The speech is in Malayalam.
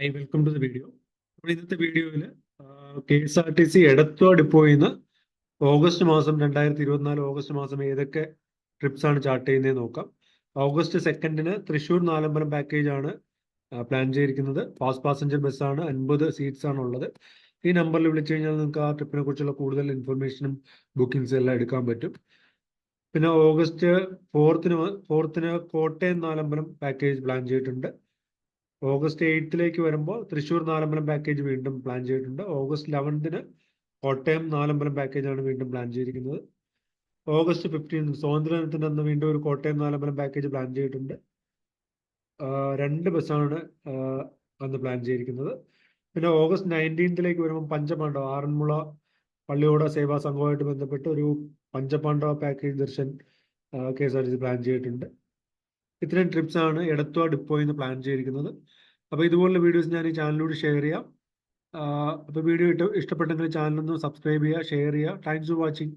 I welcome to the video. അപ്പോൾ ഇന്നത്തെ വീഡിയോയിൽ KSRTC എടത്വ ഡിപ്പോയിൽ നിന്ന് ഓഗസ്റ്റ് മാസം 2024 ഓഗസ്റ്റ് മാസം ഏതൊക്കെ ട്രിപ്സ് ആണ് ചാർട്ട് ചെയ്യുന്നത് നോക്കാം. ഓഗസ്റ്റ് 2 തൃശ്ശൂർ നാലമ്പലം പാക്കേജ് ആണ് പ്ലാൻ ചെയ്തിരിക്കുന്നത്. ഫാസ്റ്റ് പാസഞ്ചർ ബസ്സാണ്, 50 സീറ്റ്സ് ആണ് ഉള്ളത്. ഈ നമ്പറിൽ വിളിച്ചു കഴിഞ്ഞാൽ നിങ്ങൾക്ക് ആ ട്രിപ്പിനെ കുറിച്ചുള്ള കൂടുതൽ ഇൻഫർമേഷനും ബുക്കിംഗ്സും എല്ലാം എടുക്കാൻ പറ്റും. പിന്നെ ഓഗസ്റ്റ് 4ന് കോട്ടയം നാലമ്പലം പാക്കേജ് പ്ലാൻ ചെയ്തിട്ടുണ്ട്. ഓഗസ്റ്റ് 8 വരുമ്പോൾ തൃശ്ശൂർ നാലമ്പലം പാക്കേജ് വീണ്ടും പ്ലാൻ ചെയ്തിട്ടുണ്ട്. ഓഗസ്റ്റ് 11 കോട്ടയം നാലമ്പലം പാക്കേജാണ് വീണ്ടും പ്ലാൻ ചെയ്തിരിക്കുന്നത്. ഓഗസ്റ്റ് 15 സ്വാതന്ത്ര്യദിനത്തിൻ്റെ അന്ന് വീണ്ടും ഒരു കോട്ടയം നാലമ്പലം പാക്കേജ് പ്ലാൻ ചെയ്തിട്ടുണ്ട്. 2 ബസ്സാണ് അന്ന് പ്ലാൻ ചെയ്തിരിക്കുന്നത്. പിന്നെ ഓഗസ്റ്റ് 19 വരുമ്പോൾ പഞ്ചപാണ്ഡവ ആറന്മുള പള്ളിയോട സേവാ സംഘവുമായിട്ട് ബന്ധപ്പെട്ട് ഒരു പഞ്ചപാണ്ഡവ പാക്കേജ് ദർശൻ KSRTC പ്ലാൻ ചെയ്തിട്ടുണ്ട്. ഇത്രയും ട്രിപ്സ് ആണ് എടത്വ ഡിപ്പോയിൽ നിന്ന് പ്ലാൻ ചെയ്തിരിക്കുന്നത്. അപ്പോൾ ഇതുപോലുള്ള വീഡിയോസ് ഞാൻ ഈ ചാനലിലൂടെ ഷെയർ ചെയ്യാം. അപ്പോൾ വീഡിയോ ഇഷ്ടപ്പെട്ടെങ്കിൽ ചാനലൊന്ന് സബ്സ്ക്രൈബ് ചെയ്യുക, ഷെയർ ചെയ്യുക. Thanks for watching.